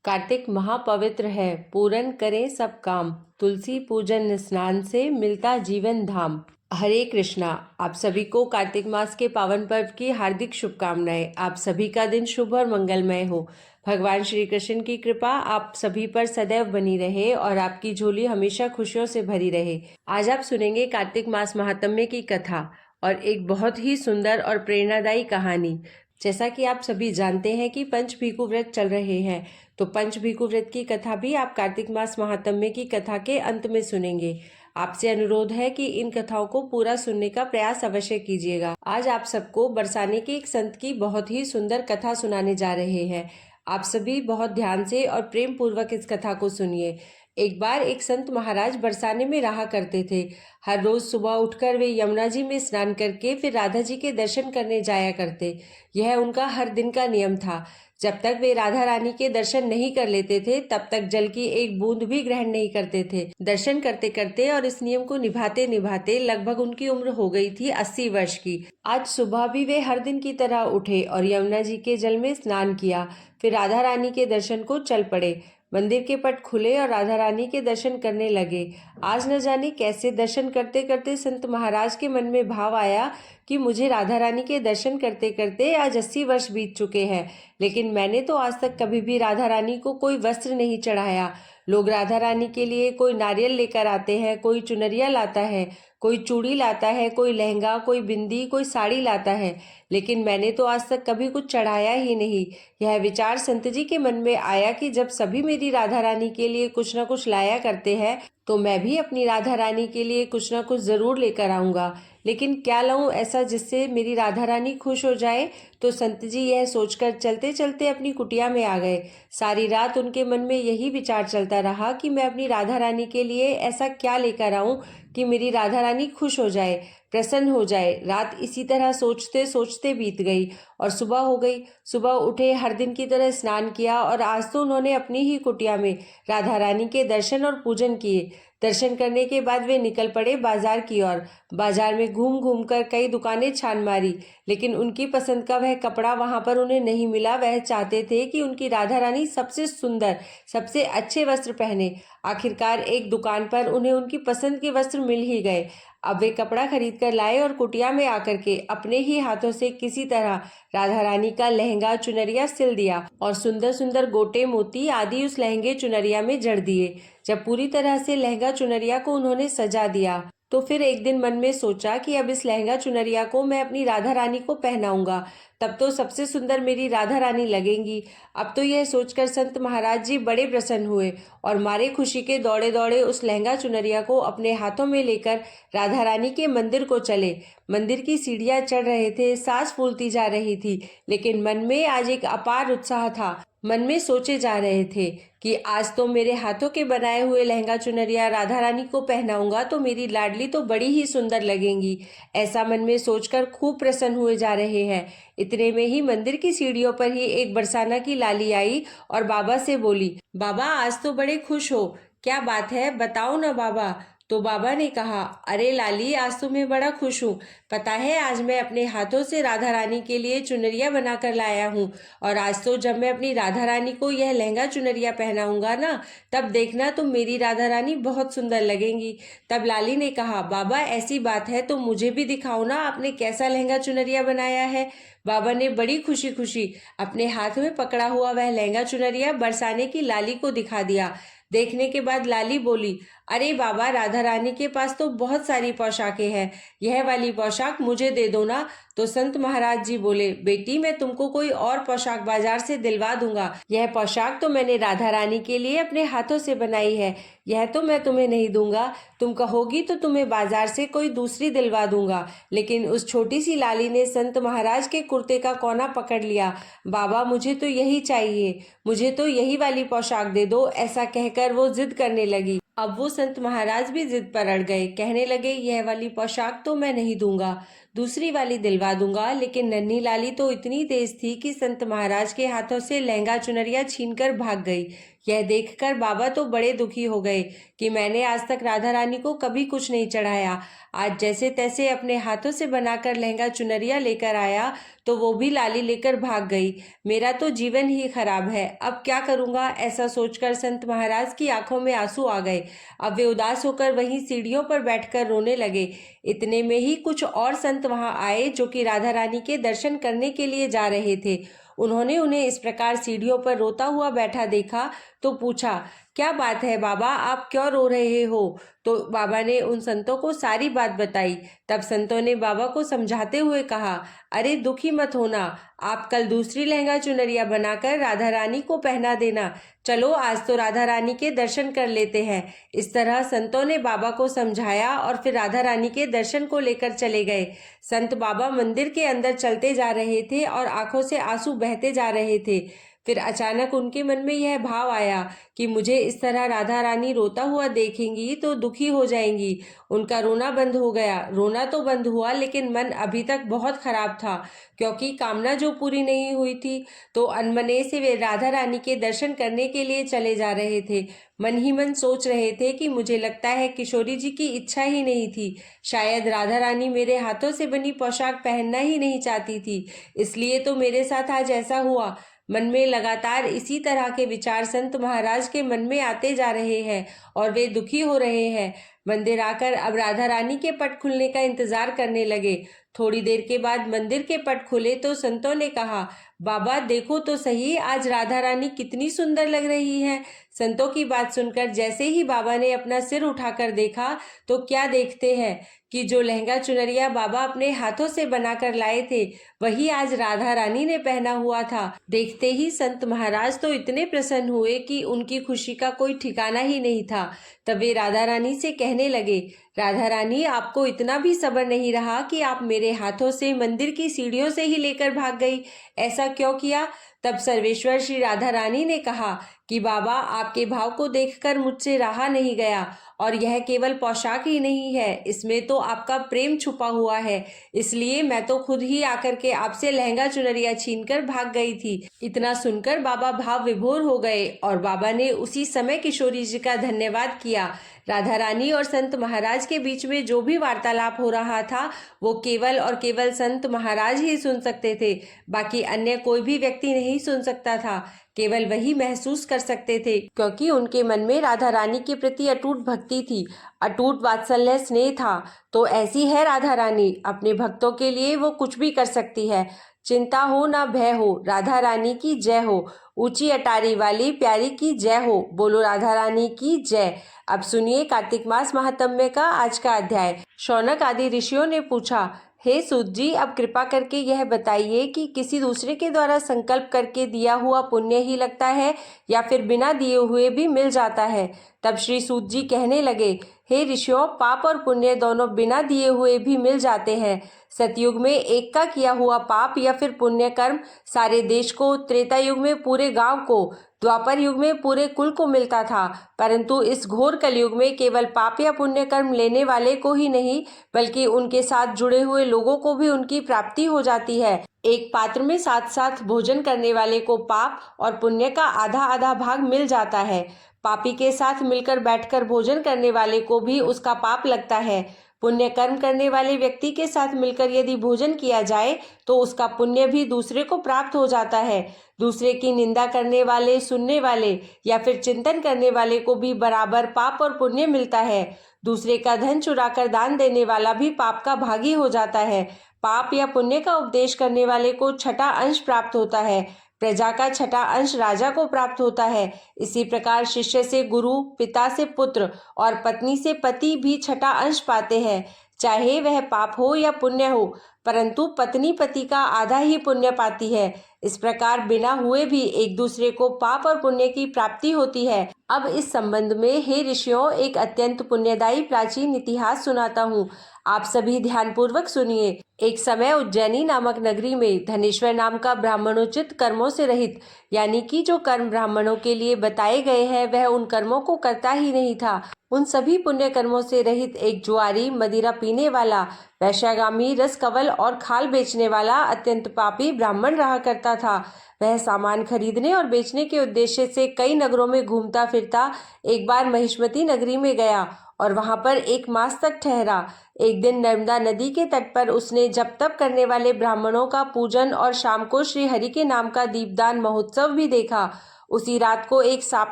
कार्तिक महापवित्र है, पूरन करें सब काम। तुलसी पूजन स्नान से मिलता जीवन धाम। हरे कृष्णा। आप सभी को कार्तिक मास के पावन पर्व की हार्दिक शुभकामनाएं। आप सभी का दिन शुभ और मंगलमय हो। भगवान श्री कृष्ण की कृपा आप सभी पर सदैव बनी रहे और आपकी झोली हमेशा खुशियों से भरी रहे। आज आप सुनेंगे कार्तिक मास महात्म्य की कथा और एक बहुत ही सुंदर और प्रेरणादायी कहानी। जैसा कि आप सभी जानते हैं कि पंच भीखु व्रत चल रहे हैं, तो पंच भीखु व्रत की कथा भी आप कार्तिक मास महात्म्य की कथा के अंत में सुनेंगे। आपसे अनुरोध है कि इन कथाओं को पूरा सुनने का प्रयास अवश्य कीजिएगा। आज आप सबको बरसाने के एक संत की बहुत ही सुंदर कथा सुनाने जा रहे हैं। आप सभी बहुत ध्यान से और प्रेम पूर्वक इस कथा को सुनिए। एक बार एक संत महाराज बरसाने में रहा करते थे। हर रोज सुबह उठकर वे यमुना जी में स्नान करके फिर राधा जी के दर्शन करने जाया करते। यह उनका हर दिन का नियम था। जब तक वे राधा रानी के दर्शन नहीं कर लेते थे तब तक जल की एक बूंद भी ग्रहण नहीं करते थे। दर्शन करते करते और इस नियम को निभाते निभाते लगभग उनकी उम्र हो गई थी 80 वर्ष की। आज सुबह भी वे हर दिन की तरह उठे और यमुना जी के जल में स्नान किया। फिर राधा रानी के दर्शन को चल पड़े। मंदिर के पट खुले और राधा रानी के दर्शन करने लगे। आज न जाने कैसे दर्शन करते करते संत महाराज के मन में भाव आया कि मुझे राधा रानी के दर्शन करते करते आज 80 वर्ष बीत चुके हैं, लेकिन मैंने तो आज तक कभी भी राधा रानी को कोई वस्त्र नहीं चढ़ाया। लोग राधा रानी के लिए कोई नारियल लेकर आते हैं, कोई चुनरिया लाता है, कोई चूड़ी लाता है, कोई लहंगा, कोई बिंदी, कोई साड़ी लाता है, लेकिन मैंने तो आज तक कभी कुछ चढ़ाया ही नहीं। यह विचार संत जी के मन में आया कि जब सभी मेरी राधा रानी के लिए कुछ न कुछ लाया करते हैं तो मैं भी अपनी राधा रानी के लिए कुछ न कुछ जरूर लेकर आऊंगा, लेकिन क्या लाऊं ऐसा जिससे मेरी राधा रानी खुश हो जाए। तो संत जी यह सोचकर चलते चलते अपनी कुटिया में आ गए। सारी रात उनके मन में यही विचार चलता रहा कि मैं अपनी राधा रानी के लिए ऐसा क्या लेकर आऊं कि मेरी राधा रानी खुश हो जाए, प्रसन्न हो जाए। रात इसी तरह सोचते सोचते बीत गई और सुबह हो गई। सुबह उठे, हर दिन की तरह स्नान किया और आज तो उन्होंने अपनी ही कुटिया में राधा रानी के दर्शन और पूजन किए। दर्शन करने के बाद वे निकल पड़े बाजार की ओर। बाजार में घूम घूम कर कई दुकानें छान मारी, लेकिन उनकी पसंद का वह कपड़ा वहां पर उन्हें नहीं मिला। वह चाहते थे कि उनकी राधा रानी सबसे सुंदर, सबसे अच्छे वस्त्र पहने। आखिरकार एक दुकान पर उन्हें उनकी पसंद के वस्त्र मिल ही गए। अब वे कपड़ा खरीद कर लाए और कुटिया में आकर के अपने ही हाथों से किसी तरह राधा रानी का लहंगा चुनरिया सिल दिया और सुंदर सुंदर गोटे मोती आदि उस लहंगे चुनरिया में जड़ दिए। जब पूरी तरह से लहंगा चुनरिया को उन्होंने सजा दिया तो फिर एक दिन मन में सोचा कि अब इस लहंगा चुनरिया को मैं अपनी राधा रानी को पहनाऊंगा, तब तो सबसे सुंदर मेरी राधा रानी लगेंगी। अब तो यह सोचकर संत महाराज जी बड़े प्रसन्न हुए और मारे खुशी के दौड़े दौड़े उस लहंगा चुनरिया को अपने हाथों में लेकर राधा रानी के मंदिर को चले। मंदिर की सीढ़ियां चढ़ रहे थे, सांस फूलती जा रही थी, लेकिन मन में आज एक अपार उत्साह था। मन में सोचे जा रहे थे कि आज तो मेरे हाथों के बनाए हुए लहंगा चुनरिया राधा रानी को पहनाऊंगा तो मेरी लाडली तो बड़ी ही सुंदर लगेंगी। ऐसा मन में सोचकर खूब प्रसन्न हुए जा रहे हैं। इतने में ही मंदिर की सीढ़ियों पर ही एक बरसाना की लाली आई और बाबा से बोली, बाबा आज तो बड़े खुश हो, क्या बात है बताओ ना बाबा। तो बाबा ने कहा, अरे लाली आज तो मैं बड़ा खुश हूँ। पता है आज मैं अपने हाथों से राधा रानी के लिए चुनरिया बनाकर लाया हूँ और आज तो जब मैं अपनी राधा रानी को यह लहंगा चुनरिया पहनाऊंगा ना, तब देखना तुम मेरी राधा रानी बहुत सुंदर लगेंगी। तब लाली ने कहा, बाबा ऐसी बात है तो मुझे भी दिखाओ ना आपने कैसा लहंगा चुनरिया बनाया है। बाबा ने बड़ी खुशी खुशी अपने हाथ में पकड़ा हुआ वह लहंगा चुनरिया बरसाने की लाली को दिखा दिया। देखने के बाद लाली बोली, अरे बाबा राधा रानी के पास तो बहुत सारी पोशाकें हैं, यह वाली पोशाक मुझे दे दो ना। तो संत महाराज जी बोले, बेटी मैं तुमको कोई और पोशाक बाजार से दिलवा दूंगा। यह पोशाक तो मैंने राधा रानी के लिए अपने हाथों से बनाई है, यह तो मैं तुम्हें नहीं दूंगा। तुम कहोगी तो तुम्हें बाजार से कोई दूसरी दिलवा दूंगा। लेकिन उस छोटी सी लाली ने संत महाराज के कुर्ते का कोना पकड़ लिया। बाबा मुझे तो यही चाहिए, मुझे तो यही वाली पोशाक दे दो, ऐसा कहकर वो जिद करने लगी। अब वो संत महाराज भी जिद पर अड़ गए, कहने लगे, यह वाली पोशाक तो मैं नहीं दूंगा, दूसरी वाली दिलवा दूंगा। लेकिन नन्ही लाली तो इतनी तेज थी कि संत महाराज के हाथों से लहंगा चुनरिया छीनकर भाग गई। यह देखकर बाबा तो बड़े दुखी हो गए कि मैंने आज तक राधा रानी को कभी कुछ नहीं चढ़ाया। आज जैसे तैसे अपने हाथों से बनाकर लहंगा चुनरिया लेकर आया तो वो भी लाली लेकर भाग गई। मेरा तो जीवन ही खराब है, अब क्या करूँगा। ऐसा सोचकर संत महाराज की आंखों में आंसू आ गए। अब वे उदास होकर वहीं सीढ़ियों पर बैठकर रोने लगे। इतने में ही कुछ और संत वहां आए जो कि राधा रानी के दर्शन करने के लिए जा रहे थे। उन्होंने उन्हें इस प्रकार सीढ़ियों पर रोता हुआ बैठा देखा तो पूछा, क्या बात है बाबा, आप क्यों रो रहे हो। तो बाबा ने उन संतों को सारी बात बताई। तब संतों ने बाबा को समझाते हुए कहा, अरे दुखी मत होना, आप कल दूसरी लहंगा चुनरिया बनाकर राधा रानी को पहना देना। चलो आज तो राधा रानी के दर्शन कर लेते हैं। इस तरह संतों ने बाबा को समझाया और फिर राधा रानी के दर्शन को लेकर चले गए। संत बाबा मंदिर के अंदर चलते जा रहे थे और आंखों से आंसू बहते जा रहे थे। फिर अचानक उनके मन में यह भाव आया कि मुझे इस तरह राधा रानी रोता हुआ देखेंगी तो दुखी हो जाएंगी। उनका रोना बंद हो गया। रोना तो बंद हुआ लेकिन मन अभी तक बहुत खराब था, क्योंकि कामना जो पूरी नहीं हुई थी। तो अनमने से वे राधा रानी के दर्शन करने के लिए चले जा रहे थे। मन ही मन सोच रहे थे कि मुझे लगता है किशोरी जी की इच्छा ही नहीं थी। शायद राधा रानी मेरे हाथों से बनी पोशाक पहनना ही नहीं चाहती थी, इसलिए तो मेरे साथ आज ऐसा हुआ। मन में लगातार इसी तरह के विचार संत महाराज के मन में आते जा रहे हैं और वे दुखी हो रहे हैं। मंदिर आकर अब राधा रानी के पट खुलने का इंतजार करने लगे। थोड़ी देर के बाद मंदिर के पट खुले तो संतों ने कहा, बाबा देखो तो सही, आज राधा रानी कितनी सुंदर लग रही है। संतों की बात सुनकर जैसे ही बाबा ने अपना सिर उठाकर देखा तो क्या देखते हैं कि जो लहंगा चुनरिया बाबा अपने हाथों से बनाकर लाए थे वही आज राधा रानी ने पहना हुआ था। देखते ही संत महाराज तो इतने प्रसन्न हुए कि उनकी खुशी का कोई ठिकाना ही नहीं था। तब वे राधा रानी से कहने लगे, राधा रानी, आपको इतना भी सब्र नहीं रहा कि आप मेरे हाथों से मंदिर की सीढ़ियों से ही लेकर भाग गई। ऐसा क्यों किया। तब सर्वेश्वर श्री राधा रानी ने कहा कि बाबा, आपके भाव को देखकर मुझसे रहा नहीं गया, और यह केवल पोशाक ही नहीं है, इसमें तो आपका प्रेम छुपा हुआ है। इसलिए मैं तो खुद ही आकर के आपसे लहंगा चुनरिया छीनकर भाग गई थी। इतना सुनकर बाबा भाव विभोर हो गए और बाबा ने उसी समय किशोरी जी का धन्यवाद किया। राधा रानी और संत महाराज के बीच में जो भी वार्तालाप हो रहा था वो केवल और केवल संत महाराज ही सुन सकते थे। बाकी अन्य कोई भी व्यक्ति नहीं सुन सकता था, केवल वही महसूस कर सकते थे, क्योंकि उनके मन में राधा रानी के प्रति अटूट भक्ति थी, अटूट वात्सल्य स्नेह था। तो ऐसी है राधा रानी, अपने भक्तों के लिए वो कुछ भी कर सकती है। चिंता हो ना भय हो, राधा रानी की जय हो। ऊंची अटारी वाली प्यारी की जय हो। बोलो राधा रानी की जय। अब सुनिए कार्तिक मास महात्म्य का आज का अध्याय। शौनक आदि ऋषियों ने पूछा, हे सूत जी, अब कृपा करके यह बताइए कि किसी दूसरे के द्वारा संकल्प करके दिया हुआ पुण्य ही लगता है या फिर बिना दिए हुए भी मिल जाता है। तब श्री सूत जी कहने लगे, हे ऋषियों, पाप और पुण्य दोनों बिना दिए हुए भी मिल जाते हैं। सतयुग में एक का किया हुआ पाप या फिर पुण्य कर्म सारे देश को, त्रेता युग में पूरे गांव को, द्वापर युग में पूरे कुल को मिलता था, परंतु इस घोर कलयुग में केवल पाप या पुण्य कर्म लेने वाले को ही नहीं बल्कि उनके साथ जुड़े हुए लोगों को भी उनकी प्राप्ति हो जाती है। एक पात्र में साथ साथ भोजन करने वाले को पाप और पुण्य का आधा आधा भाग मिल जाता है। पापी के साथ मिलकर बैठकर भोजन करने वाले को भी उसका पाप लगता है। पुण्य कर्म करने वाले व्यक्ति के साथ मिलकर यदि भोजन किया जाए तो उसका पुण्य भी दूसरे को प्राप्त हो जाता है। दूसरे की निंदा करने वाले, सुनने वाले या फिर चिंतन करने वाले को भी बराबर पाप और पुण्य मिलता है। दूसरे का धन चुराकर दान देने वाला भी पाप का भागी हो जाता है। पाप या पुण्य का उपदेश करने वाले को छठा अंश प्राप्त होता है। प्रजा का छठा अंश राजा को प्राप्त होता है। इसी प्रकार शिष्य से गुरु, पिता से पुत्र और पत्नी से पति भी छठा अंश पाते हैं। चाहे वह पाप हो या पुण्य हो, परंतु पत्नी पति का आधा ही पुण्य पाती है। इस प्रकार बिना हुए भी एक दूसरे को पाप और पुण्य की प्राप्ति होती है। अब इस संबंध में हे ऋषियों, एक अत्यंत पुण्यदायी प्राचीन इतिहास सुनाता हूँ, आप सभी ध्यानपूर्वक सुनिए। एक समय उज्जैनी नामक नगरी में धनेश्वर नाम का ब्राह्मणोचित कर्मों से रहित, यानी कि जो कर्म ब्राह्मणों के लिए बताए गए हैं वह उन कर्मों को करता ही नहीं था, उन सभी पुण्य कर्मों से रहित एक जुआरी, मदिरा पीने वाला, वैश्यागामी, रस कवल और खाल बेचने वाला अत्यंत पापी ब्राह्मण रहा करता था। वह सामान खरीदने और बेचने के उद्देश्य से कई नगरों में घूमता फिरता एक बार महिष्मती नगरी में गया और वहां पर 1 मास तक ठहरा। एक दिन नर्मदा नदी के तट पर उसने जप तप करने वाले ब्राह्मणों का पूजन और शाम को श्री हरि के नाम का दीपदान महोत्सव भी देखा। उसी रात को एक सांप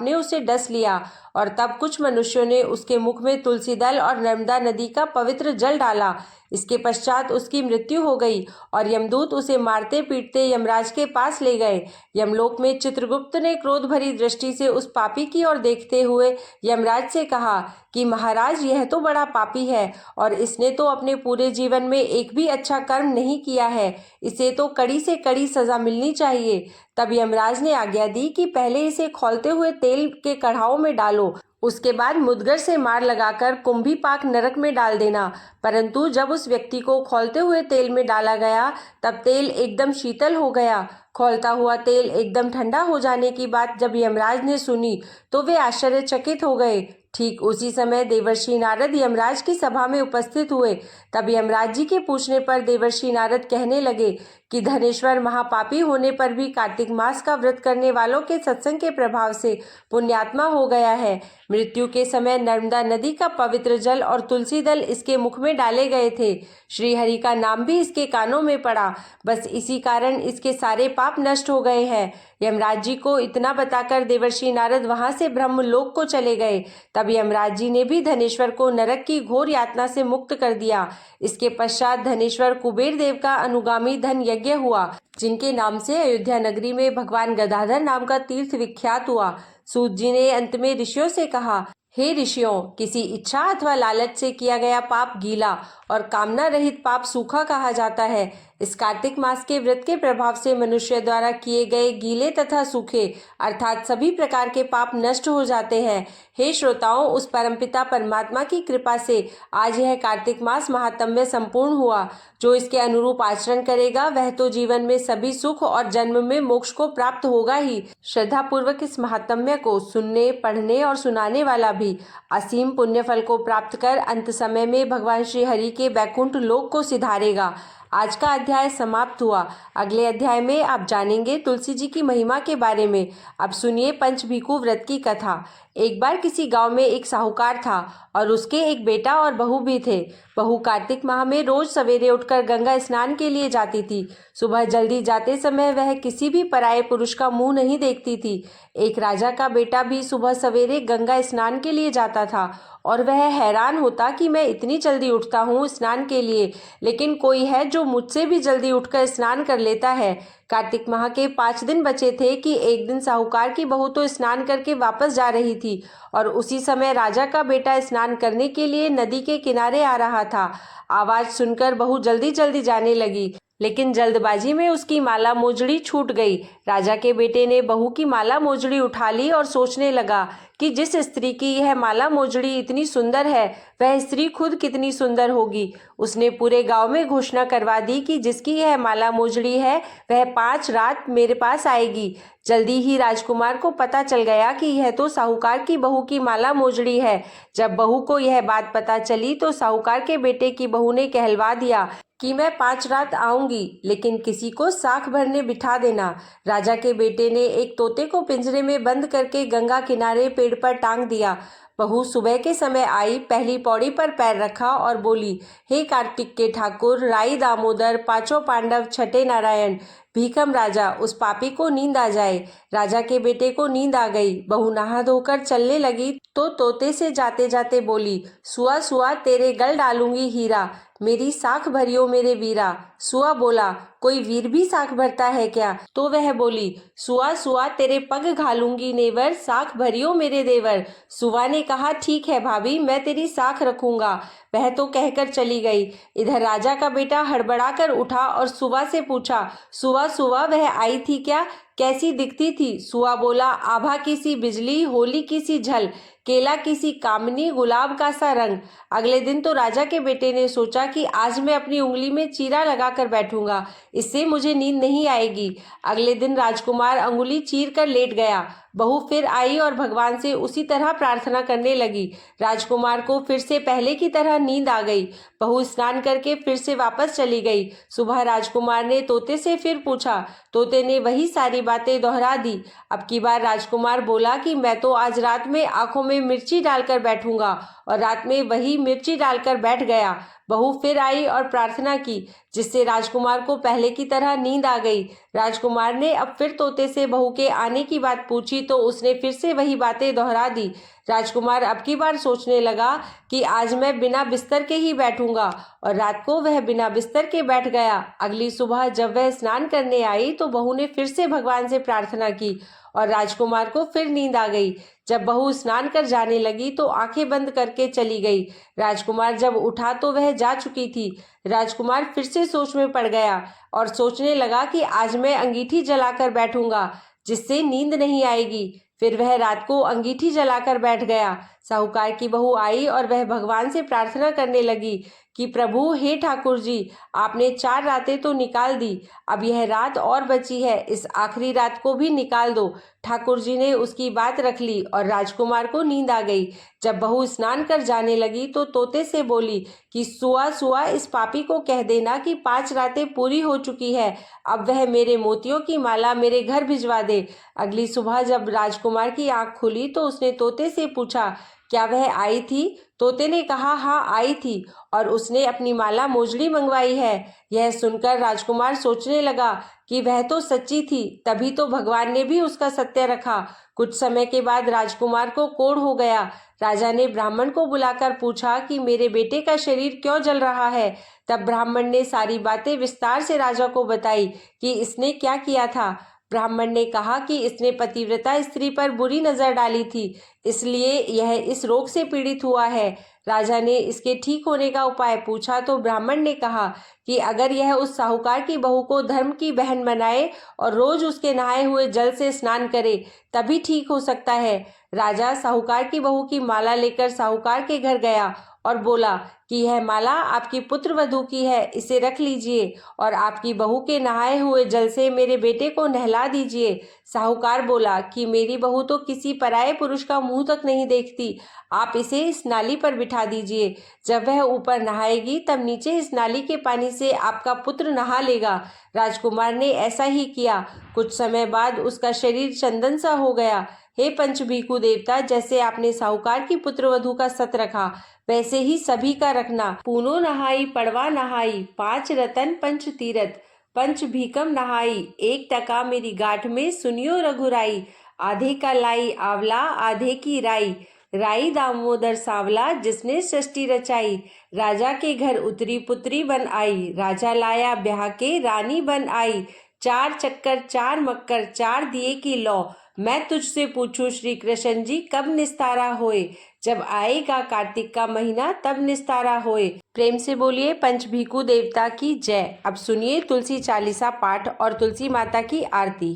ने उसे डस लिया और तब कुछ मनुष्यों ने उसके मुख में तुलसी दल और नर्मदा नदी का पवित्र जल डाला। इसके पश्चात उसकी मृत्यु हो गई और यमदूत उसे मारते पीटते यमराज के पास ले गए। यमलोक में चित्रगुप्त ने क्रोध भरी दृष्टि से उस पापी की ओर देखते हुए यमराज से कहा कि महाराज, यह तो बड़ा पापी है और इसने तो अपने पूरे जीवन में एक भी अच्छा कर्म नहीं किया है। इसे तो कड़ी से कड़ी सजा मिलनी चाहिए। तब यमराज ने आज्ञा दी कि पहले इसे खौलते हुए तेल के कढ़ाओं में डालो, उसके बाद मुदगर से मार लगाकर कुंभीपाक नरक में डाल देना। परंतु जब उस व्यक्ति को खौलते हुए तेल में डाला गया तब तेल एकदम शीतल हो गया। खौलता हुआ तेल एकदम ठंडा हो जाने की बात जब यमराज ने सुनी तो वे आश्चर्यचकित हो गए। ठीक उसी समय देवर्षि नारद यमराज की सभा में उपस्थित हुए। तब यमराज जी के पूछने पर देवर्षि नारद कहने लगे कि धनेश्वर महापापी होने पर भी कार्तिक मास का व्रत करने वालों के सत्संग के प्रभाव से पुण्यात्मा हो गया है। मृत्यु के समय नर्मदा नदी का पवित्र जल और तुलसी दल इसके मुख में डाले गए थे। श्री हरि का नाम भी इसके कानों में पड़ा। बस इसी कारण इसके सारे पाप नष्ट हो गए हैं। यमराज जी को इतना बताकर देवर्षि नारद वहां से ब्रह्मलोक को चले गए। तब यमराज जी ने भी धनेश्वर को नरक की घोर यातना से मुक्त कर दिया। इसके पश्चात धनेश्वर कुबेर देव का अनुगामी धन यज्ञ हुआ, जिनके नाम से अयोध्या नगरी में भगवान गदाधर नाम का तीर्थ विख्यात हुआ। सूत जी ने अंत में ऋषियों से कहा, हे ऋषियों, किसी इच्छा अथवा लालच से किया गया पाप गीला और कामना रहित पाप सूखा कहा जाता है। इस कार्तिक मास के व्रत के प्रभाव से मनुष्य द्वारा किए गए गीले तथा सूखे अर्थात सभी प्रकार के पाप नष्ट हो जाते हैं। हे श्रोताओं, उस परमपिता परमात्मा की कृपा से आज यह कार्तिक मास महात्म्य संपूर्ण हुआ। जो इसके अनुरूप आचरण करेगा वह तो जीवन में सभी सुख और जन्म में मोक्ष को प्राप्त होगा ही। श्रद्धा पूर्वक इस महात्म्य को सुनने, पढ़ने और सुनाने वाला भी असीम पुण्य फल को प्राप्त कर अंत समय में भगवान श्री हरि के बैकुंठ लोक को सिधारेगा। आज का अध्याय समाप्त हुआ। अगले अध्याय में आप जानेंगे तुलसी जी की महिमा के बारे में। अब सुनिए पंचभीखु व्रत की कथा। एक बार किसी गांव में एक साहूकार था और उसके एक बेटा और बहू भी थे। बहू कार्तिक माह में रोज सवेरे उठकर गंगा स्नान के लिए जाती थी। सुबह जल्दी जाते समय वह किसी भी पराये पुरुष का मुंह नहीं देखती थी। एक राजा का बेटा भी सुबह सवेरे गंगा स्नान के लिए जाता था और वह हैरान होता कि मैं इतनी जल्दी उठता हूँ स्नान के लिए, लेकिन कोई है जो मुझसे भी जल्दी उठकर स्नान कर लेता है। कार्तिक माह के 5 दिन बचे थे कि एक दिन साहूकार की बहू तो स्नान करके वापस जा रही थी और उसी समय राजा का बेटा स्नान करने के लिए नदी के किनारे आ रहा था। आवाज सुनकर बहू जल्दी जल्दी जाने लगी, लेकिन जल्दबाजी में उसकी माला मोजड़ी छूट गई। राजा के बेटे ने बहू की माला मोजड़ी उठा ली और सोचने लगा कि जिस स्त्री की यह माला मोजड़ी इतनी सुंदर है वह स्त्री खुद कितनी सुंदर होगी। उसने पूरे गांव में घोषणा करवा दी कि जिसकी यह माला मोजड़ी है वह 5 रात मेरे पास आएगी। जल्दी ही राजकुमार को पता चल गया कि यह तो साहूकार की बहू की माला मोजड़ी है। जब बहू को यह बात पता चली तो साहूकार के बेटे की बहू ने कहलवा दिया कि मैं 5 रात आऊंगी, लेकिन किसी को साख भरने बिठा देना। राजा के बेटे ने एक तोते को पिंजरे में बंद करके गंगा किनारे पेड़ पर टांग दिया। बहू सुबह के समय आई, पहली पौड़ी पर पैर रखा और बोली, हे कार्तिक के ठाकुर, राई दामोदर, 5 पांडव, छठे नारायण, भीखम राजा, उस पापी को नींद आ जाए। राजा के बेटे को नींद आ गई। बहू नहा धोकर चलने लगी तो तोते से जाते जाते बोली, सुआ सुआ तेरे गल डालूंगी हीरा, मेरी साख भरियो मेरे वीरा। सुआ बोला, कोई वीर भी साख भरता है क्या? तो वह बोली, सुआ सुआ तेरे पग घालूंगी नेवर, साख भरियो मेरे देवर। सुआ ने कहा, ठीक है भाभी, मैं तेरी साख रखूंगा। वह तो कहकर चली गई। इधर राजा का बेटा हड़बड़ाकर उठा और सुआ से पूछा, सुआ सुआ वह आई थी क्या? कैसी दिखती थी? सुआ बोला, आभा की सी बिजली, होली की सी झल, केला किसी कामनी गुलाब का सा रंग। अगले दिन तो राजा के बेटे ने सोचा कि आज मैं अपनी उंगली में चीरा लगाकर बैठूंगा, इससे मुझे नींद नहीं आएगी। अगले दिन राजकुमार अंगुली चीर कर लेट गया। बहू फिर आई और भगवान से उसी तरह प्रार्थना करने लगी। राजकुमार को फिर से पहले की तरह नींद आ गई। बहू स्नान करके फिर से वापस चली गई। सुबह राजकुमार ने तोते से फिर पूछा। तोते ने वही सारी बातें दोहरा दी। अब की बार राजकुमार बोला कि मैं तो आज रात में आंखों में मिर्ची डालकर बैठूंगा, और रात में वही मिर्ची डालकर बैठ गया। बहू फिर आई और प्रार्थना की, जिससे राजकुमार को पहले की तरह नींद आ गई। राजकुमार ने अब फिर तोते से बहू के आने की बात पूछी तो उसने फिर से वही बातें दोहरा दी। राजकुमार अब की बार सोचने लगा कि आज मैं बिना बिस्तर के ही बैठूंगा, और रात को वह बिना बिस्तर के बैठ गया। अगली सुबह जब वह स्नान करने आई तो बहू ने फिर से भगवान से प्रार्थना की और राजकुमार को फिर नींद आ गई। जब बहू स्नान कर जाने लगी तो आंखें बंद करके चली गई। राजकुमार जब उठा तो वह जा चुकी थी। राजकुमार फिर से सोच में पड़ गया और सोचने लगा कि आज मैं अंगीठी जलाकर बैठूंगा, जिससे नींद नहीं आएगी। फिर वह रात को अंगीठी जलाकर बैठ गया। साहूकार की बहू आई और वह भगवान से प्रार्थना करने लगी कि प्रभु, हे ठाकुर जी, आपने 4 रातें तो निकाल दी, अब यह रात और बची है, इस आखिरी रात को भी निकाल दो। ठाकुर जी ने उसकी बात रख ली और राजकुमार को नींद आ गई। जब बहू स्नान कर जाने लगी तो तोते से बोली कि सुआ सुआ इस पापी को कह देना कि 5 रातें पूरी हो चुकी है, अब वह मेरे मोतियों की माला मेरे घर भिजवा दे। अगली सुबह जब राजकुमार की आंख खुली तो उसने तोते से पूछा, क्या वह आई थी? तोते ने कहा, हाँ आई थी, और उसने अपनी माला मोजड़ी मंगवाई है। यह सुनकर राजकुमार सोचने लगा कि वह तो सच्ची थी, तभी तो भगवान ने भी उसका सत्य रखा। कुछ समय के बाद राजकुमार को कोढ़ हो गया। राजा ने ब्राह्मण को बुलाकर पूछा कि मेरे बेटे का शरीर क्यों जल रहा है। तब ब्राह्मण ने सारी बातें विस्तार से राजा को बताई कि इसने क्या किया था। ब्राह्मण ने कहा कि इसने पतिव्रता स्त्री पर बुरी नजर डाली थी, इसलिए यह इस रोग से पीड़ित हुआ है। राजा ने इसके ठीक होने का उपाय पूछा तो ब्राह्मण ने कहा कि अगर यह उस साहूकार की बहू को धर्म की बहन बनाए और रोज उसके नहाए हुए जल से स्नान करे, तभी ठीक हो सकता है। राजा साहूकार की बहू की माला लेकर साहूकार के घर गया और बोला कि यह माला आपकी पुत्र वधू की है, इसे रख लीजिए और आपकी बहू के नहाए हुए जल से मेरे बेटे को नहला दीजिए। साहूकार बोला कि मेरी बहू तो किसी पराये पुरुष का मुंह तक नहीं देखती, आप इसे इस नाली पर बिठा दीजिए। जब वह ऊपर नहाएगी तब नीचे इस नाली के पानी से आपका पुत्र नहा लेगा। राजकुमार ने ऐसा ही किया। कुछ समय बाद उसका शरीर चंदन सा हो गया। हे पंचभीखु देवता, जैसे आपने साहूकार की पुत्रवधू का सत रखा, वैसे ही सभी का रखना। पूनो नहाई पड़वा नहाई, 5 रतन पंच तीरथ, पंच भीकम नहाई, 1 टका मेरी गांठ में सुनियो रघुराई। आधे का लाई आंवला आधे की राई, राई दामोदर सांवला जिसने सृष्टि रचाई। राजा के घर उतरी पुत्री बन आई, राजा लाया ब्याह के रानी बन आई। 4 चक्कर 4 मक्कर 4 दिए की लौ, मैं तुझसे पूछूं श्री कृष्ण जी कब निस्तारा होए। जब आएगा कार्तिक का महीना तब निस्तारा होए। प्रेम से बोलिए पंचभीखु देवता की जय। अब सुनिए तुलसी चालीसा पाठ और तुलसी माता की आरती।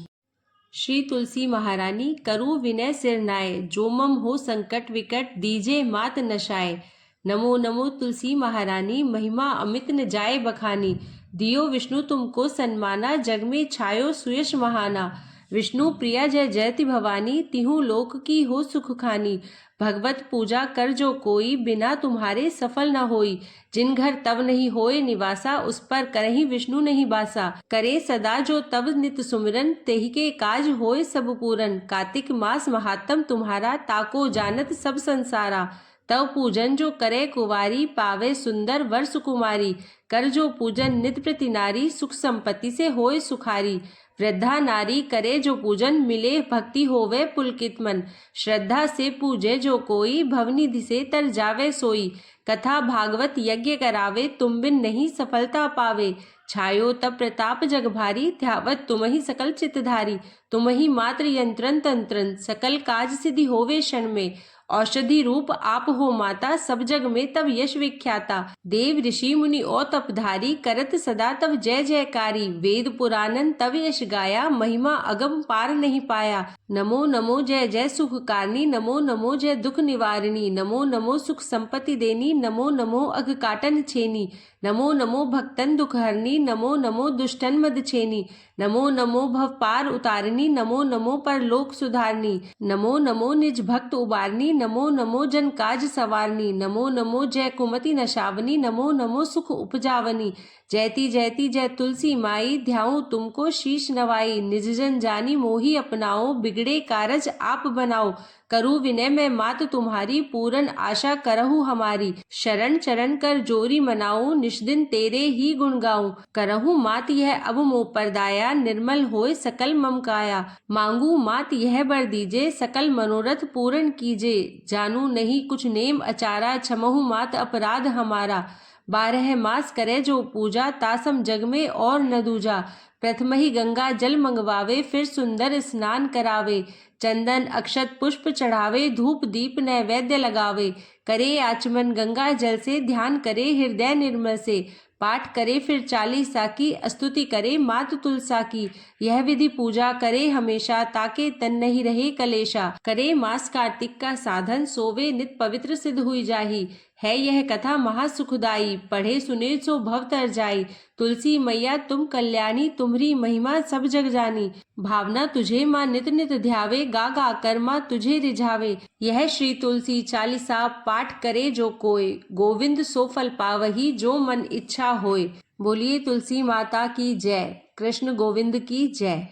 श्री तुलसी महारानी करूँ विनय सिरनाए, जो मम हो संकट विकट दीजे मात नशाए। नमो नमो तुलसी महारानी, महिमा अमित न जाए बखानी। दियो विष्णु तुमको सन्माना, जग में छायो सुयश महाना। विष्णु प्रिया जय जयति भवानी, तिहु लोक की हो सुख खानी। भगवत पूजा कर जो कोई, बिना तुम्हारे सफल न होई। जिन घर तब नहीं होए निवासा, उस पर करही विष्णु नहीं बासा। करे सदा जो तब नित सुमिरन, तेहि के काज होए सब पूरन। कार्तिक मास महात्म तुम्हारा, ताको जानत सब संसारा। तव पूजन जो करे कुवारी, पावे सुंदर वर सुकुमारी। कर जो पूजन नित प्रति नारी, सुख संपत्ति से होए सुखारी। वृद्धा नारी करे जो पूजन, मिले भक्ति होवे पुलकित मन। श्रद्धा से पूजे जो कोई, भवनिधि से तर जावे सोई। कथा भागवत यज्ञ करावे, तुम बिन नहीं सफलता पावे। छायो तब प्रताप जग भारी, ध्यावत तुम ही सकल चितधारी। तुम ही मात्र यंत्रन तंत्रन, सकल काज सिद्धि होवे क्षण में। औषधि रूप आप हो माता, सब जग में तब यश विख्याता। देव ऋषि मुनि और तपधारी, करत सदा तब जय जयकारी। वेद पुराणन तब यश गाया, महिमा अगम पार नहीं पाया। नमो नमो जय जय सुखकारनी, नमो नमो जय दुख निवारिणी। नमो नमो सुख संपत्ति देनी, नमो नमो अघ काटन छेनी। नमो नमो भक्तन दुख हरनी, नमो नमो दुष्टन मद छेनी। नमो नमो भव पार उतारनी, नमो नमो परलोक सुधारनी। नमो नमो निज भक्त उबारनी, नमो नमो जन काज सवारनी। नमो नमो जय कुमति नशावनी, नमो नमो सुख उपजावनी। जयति जयति जय तुलसी माई, ध्याऊं तुमको शीश नवाई। निज जन जानी मोही अपनाओ, बिगड़े कारज आप बनाओ। करूँ विनय मैं मात तुम्हारी, पूरन आशा करहु हमारी। शरण चरण कर जोरी मनाऊं, निष्दिन तेरे ही गुण गाऊं। करहु मात यह अब मोह पर दाया, निर्मल होय सकल मम काया। मांगू मात यह बर दीजे, सकल मनोरथ पूर्ण कीजे। जानू नहीं कुछ नेम अचारा, क्षमहु मात अपराध हमारा। 12 मास करे जो पूजा, तासम जग में और न दूजा। प्रथम ही गंगा जल मंगवावे, फिर सुंदर स्नान करावे। चंदन अक्षत पुष्प चढ़ावे, धूप दीप नैवेद्य लगावे। करे आचमन गंगा जल से, ध्यान करे हृदय निर्मल से। पाठ करे फिर 40 की, स्तुति करे मात तुलसा की। यह विधि पूजा करे हमेशा, ताके तन नहीं रहे कलेशा। करे मास कार्तिक का साधन, सोवे नित पवित्र सिद्ध हुई जाही। है यह कथा महासुखदाई, पढ़े सुने सो भव तर जाई। तुलसी मैया तुम कल्याणी, तुम्हरी महिमा सब जग जानी। भावना तुझे माँ नित नित ध्यावे, गा गा कर माँ तुझे रिझावे। यह श्री तुलसी चालीसा पाठ करे जो कोय, गोविंद सो फल पावही जो मन इच्छा होय। बोलिए तुलसी माता की जय, कृष्ण गोविंद की जय।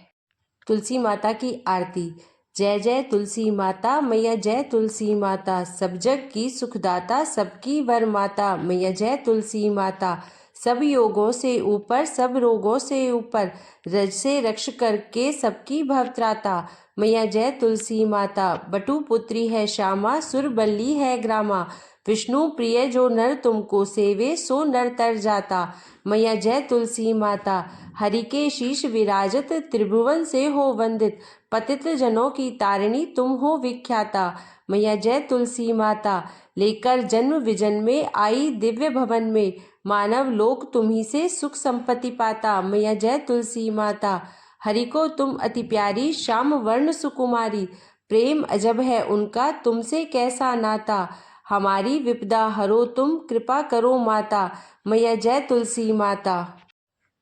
तुलसी माता की आरती। जय जय तुलसी माता, मैया जय तुलसी माता। सब जग की सुखदाता, सबकी वर माता। मैया जय तुलसी माता। सब योगों से ऊपर, सब रोगों से ऊपर, रज से रक्ष करके सबकी भवत्राता। मैया जय तुलसी माता। बटु पुत्री है श्यामा, सुरबल्ली है ग्रामा। विष्णु प्रिय जो नर तुमको सेवे, सो नर तर जाता। मैया जय तुलसी माता। हरि के शीश विराजत, त्रिभुवन से हो वंदित। पतित जनों की तारिणी, तुम हो विख्याता। मैया जय तुलसी माता। लेकर जन्म विजन में आई दिव्य भवन में, मानव लोक तुम्ही से सुख संपत्ति पाता। मैया जय तुलसी माता। हरि को तुम अति प्यारी, श्याम वर्ण सुकुमारी। प्रेम अजब है उनका, तुमसे कैसा नाता। हमारी विपदा हरो तुम, कृपा करो माता। मैया जय तुलसी माता।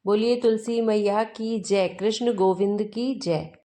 बोलिए तुलसी मैया की जय, कृष्ण गोविंद की जय।